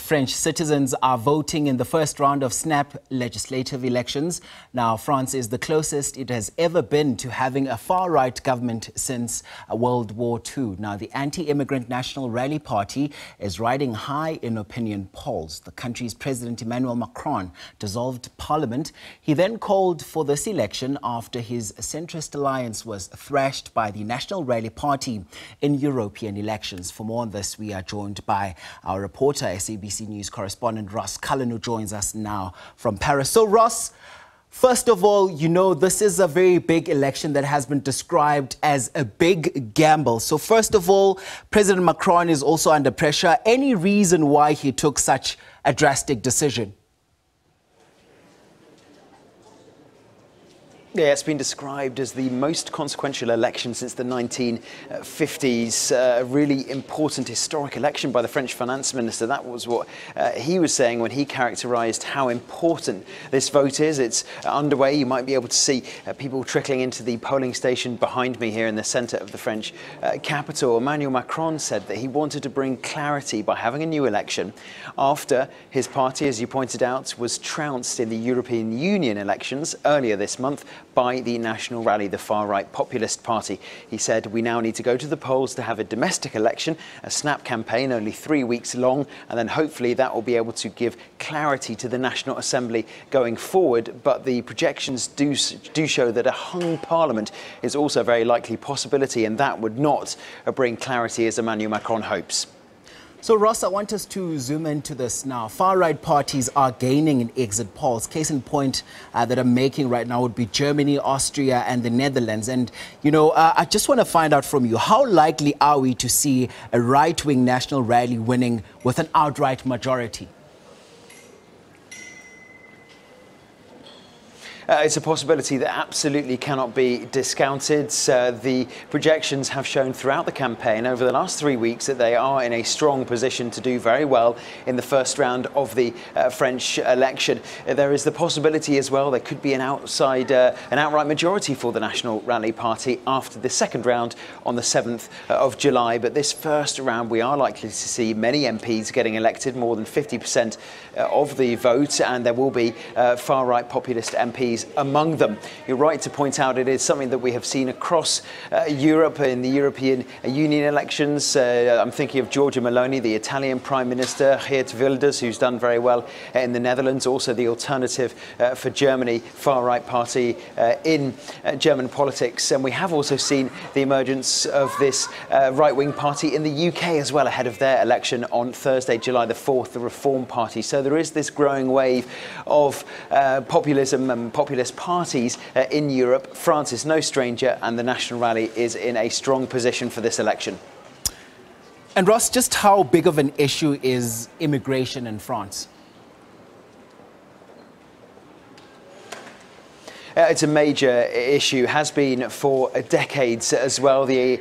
French citizens are voting in the first round of snap legislative elections. Now, France is the closest it has ever been to having a far-right government since World War II. Now, the anti-immigrant National Rally Party is riding high in opinion polls. The country's President Emmanuel Macron dissolved parliament. He then called for this election after his Centrist Alliance was thrashed by the National Rally Party in European elections. For more on this, we are joined by our reporter, SABC News Correspondent Cullen, who joins us now from Paris. So, Ross, first of all, you know, this is a very big election that has been described as a big gamble. So, first of all, President Macron is also under pressure. Any reason why he took such a drastic decision? Yeah, it's been described as the most consequential election since the 1950s. A really important historic election by the French finance minister. That was what he was saying when he characterised how important this vote is. It's underway. You might be able to see people trickling into the polling station behind me here in the centre of the French capital. Emmanuel Macron said that he wanted to bring clarity by having a new election after his party, as you pointed out, was trounced in the European Union elections earlier this month by the National Rally, the far-right populist party. He said, we now need to go to the polls to have a domestic election, a snap campaign only 3 weeks long, and then hopefully that will be able to give clarity to the National Assembly going forward. But the projections do show that a hung parliament is also a very likely possibility, and that would not bring clarity as Emmanuel Macron hopes. So, Ross, I want us to zoom into this now. Far-right parties are gaining in exit polls. Case in point that I'm making right now would be Germany, Austria and the Netherlands. And, you know, I just want to find out from you, how likely are we to see a right-wing National Rally winning with an outright majority? It's a possibility that absolutely cannot be discounted. The projections have shown throughout the campaign over the last 3 weeks that they are in a strong position to do very well in the first round of the French election. There is the possibility as well there could be an outright majority for the National Rally Party after the second round on the 7th of July. But this first round, we are likely to see many MPs getting elected, more than 50% of the vote, and there will be far-right populist MPs among them. You're right to point out it is something that we have seen across Europe in the European Union elections. I'm thinking of Giorgia Meloni, the Italian Prime Minister, Geert Wilders, who's done very well in the Netherlands, also the Alternative for Germany far-right party in German politics. And we have also seen the emergence of this right-wing party in the UK as well, ahead of their election on Thursday, July the 4th, the Reform Party. So there is this growing wave of populism and populist parties in Europe. France is no stranger, and the National Rally is in a strong position for this election. And Ross, just how big of an issue is immigration in France? It's a major issue, has been for decades as well. The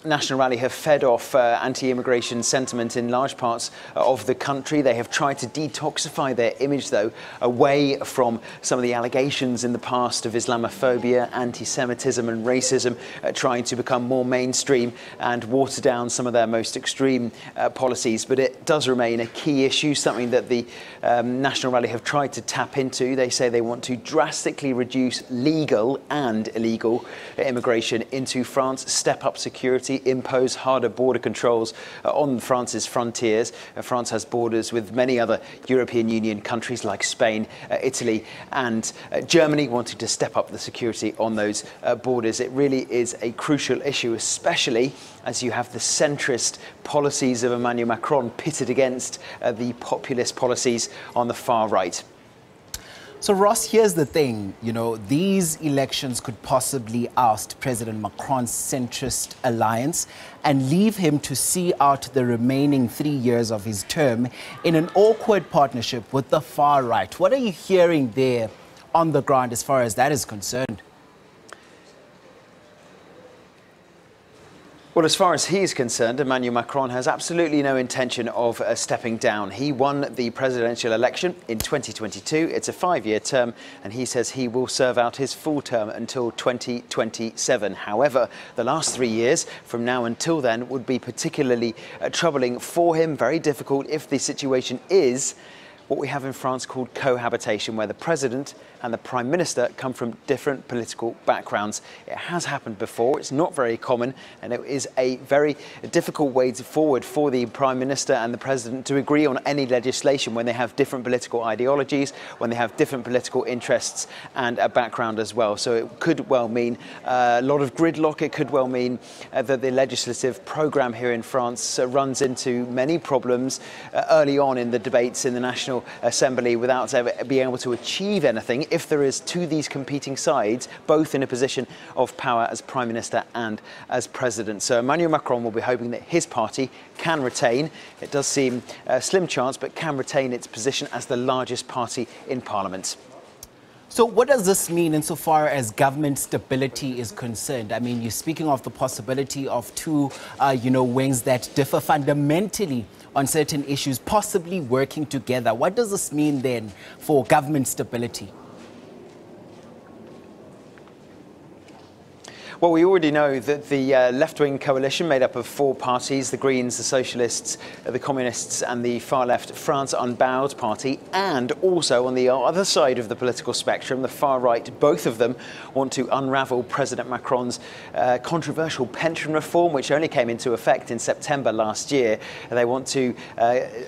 National Rally have fed off anti-immigration sentiment in large parts of the country. They have tried to detoxify their image, though, away from some of the allegations in the past of Islamophobia, anti-Semitism and racism, trying to become more mainstream and water down some of their most extreme policies. But it does remain a key issue, something that the National Rally have tried to tap into. They say they want to drastically reduce legal and illegal immigration into France, step up security, impose harder border controls on France's frontiers. France has borders with many other European Union countries like Spain, Italy and Germany, wanting to step up the security on those borders. It really is a crucial issue, especially as you have the centrist policies of Emmanuel Macron pitted against the populist policies on the far right. So, Ross, here's the thing, you know, these elections could possibly oust President Macron's Centrist Alliance and leave him to see out the remaining 3 years of his term in an awkward partnership with the far right. What are you hearing there on the ground as far as that is concerned? Well, as far as he's concerned, Emmanuel Macron has absolutely no intention of stepping down. He won the presidential election in 2022. It's a 5-year term, and he says he will serve out his full term until 2027. However, the last 3 years from now until then would be particularly troubling for him, very difficult if the situation is what we have in France called cohabitation, where the president and the prime minister come from different political backgrounds. It has happened before. It's not very common, and it is a very difficult way forward for the prime minister and the president to agree on any legislation when they have different political ideologies, when they have different political interests and a background as well. So it could well mean a lot of gridlock. It could well mean that the legislative programme here in France runs into many problems early on in the debates in the National Assembly without ever being able to achieve anything, if there is to these competing sides, both in a position of power as Prime Minister and as President. So Emmanuel Macron will be hoping that his party can retain, it does seem a slim chance, but can retain its position as the largest party in Parliament. So what does this mean insofar as government stability is concerned? I mean, you're speaking of the possibility of two, wings that differ fundamentally on certain issues, possibly working together. What does this mean then for government stability? Well, we already know that the left-wing coalition made up of 4 parties, the Greens, the Socialists, the Communists and the far-left France Unbowed Party, and also on the other side of the political spectrum, the far-right, both of them want to unravel President Macron's controversial pension reform, which only came into effect in September last year. They want to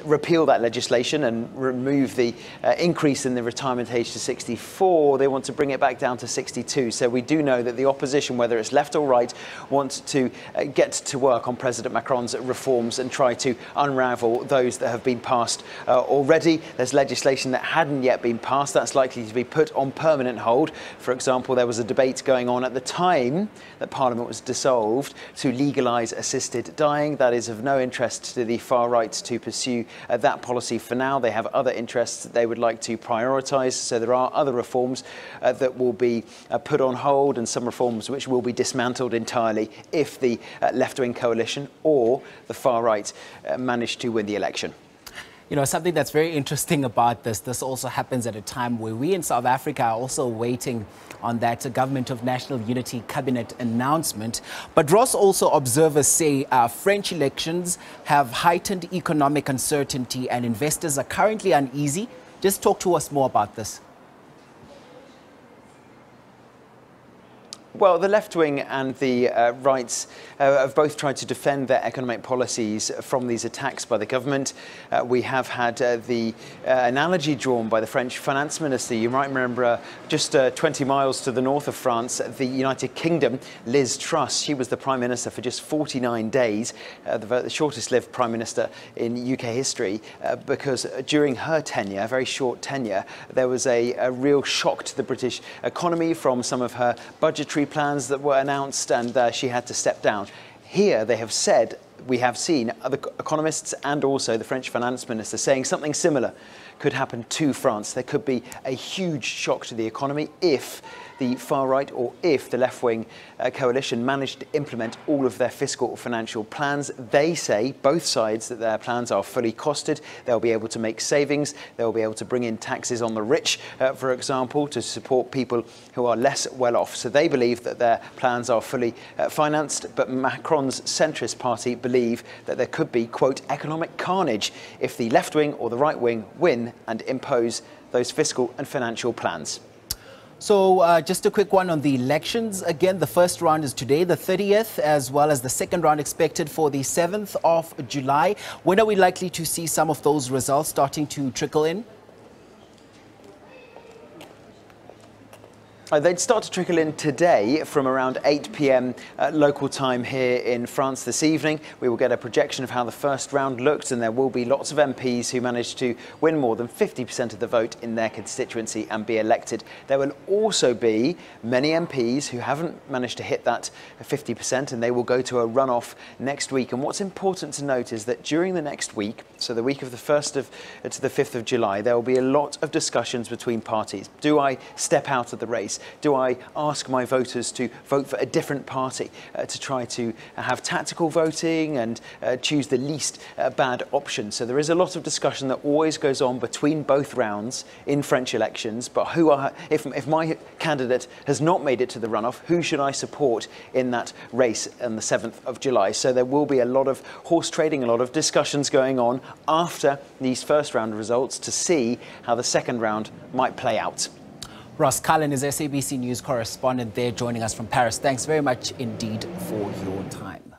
repeal that legislation and remove the increase in the retirement age to 64. They want to bring it back down to 62. So we do know that the opposition, whether it's left or right, wants to get to work on President Macron's reforms and try to unravel those that have been passed already. There's legislation that hadn't yet been passed that's likely to be put on permanent hold. For example, there was a debate going on at the time that Parliament was dissolved to legalise assisted dying. That is of no interest to the far right to pursue that policy for now. They have other interests that they would like to prioritise. So there are other reforms that will be put on hold, and some reforms which will be dismantled entirely if the left-wing coalition or the far right manage to win the election. You know, something that's very interesting about this also happens at a time where we in South Africa are also waiting on that Government of National Unity cabinet announcement. But Ross, also observers say French elections have heightened economic uncertainty and investors are currently uneasy. Just talk to us more about this. Well, the left wing and the rights have both tried to defend their economic policies from these attacks by the government. We have had the analogy drawn by the French finance minister. You might remember just 20 miles to the north of France, the United Kingdom, Liz Truss. She was the prime minister for just 49 days, the shortest lived prime minister in UK history, because during her tenure, a very short tenure, there was a real shock to the British economy from some of her budgetary plans that were announced, and she had to step down. Here they have said, we have seen other economists and also the French finance minister saying something similar could happen to France. There could be a huge shock to the economy if the far right or if the left-wing coalition managed to implement all of their fiscal or financial plans. They say, both sides, that their plans are fully costed. They'll be able to make savings. They'll be able to bring in taxes on the rich, for example, to support people who are less well off. So they believe that their plans are fully financed, but Macron's centrist party believe that there could be, quote, economic carnage if the left wing or the right wing win and impose those fiscal and financial plans. So just a quick one on the elections. Again, the first round is today, the 30th, as well as the second round expected for the 7th of July. When are we likely to see some of those results starting to trickle in? They'd start to trickle in today from around 8 p.m. Local time here in France this evening. We will get a projection of how the first round looked, and there will be lots of MPs who managed to win more than 50% of the vote in their constituency and be elected. There will also be many MPs who haven't managed to hit that 50%, and they will go to a runoff next week. And what's important to note is that during the next week, so the week of the 1st to the 5th of July, there will be a lot of discussions between parties. Do I step out of the race? Do I ask my voters to vote for a different party to try to have tactical voting and choose the least bad option? So there is a lot of discussion that always goes on between both rounds in French elections. But if my candidate has not made it to the runoff, who should I support in that race on the 7th of July? So there will be a lot of horse trading, a lot of discussions going on after these first round results to see how the second round might play out. Ross Cullen is SABC News Correspondent there joining us from Paris. Thanks very much indeed for your time.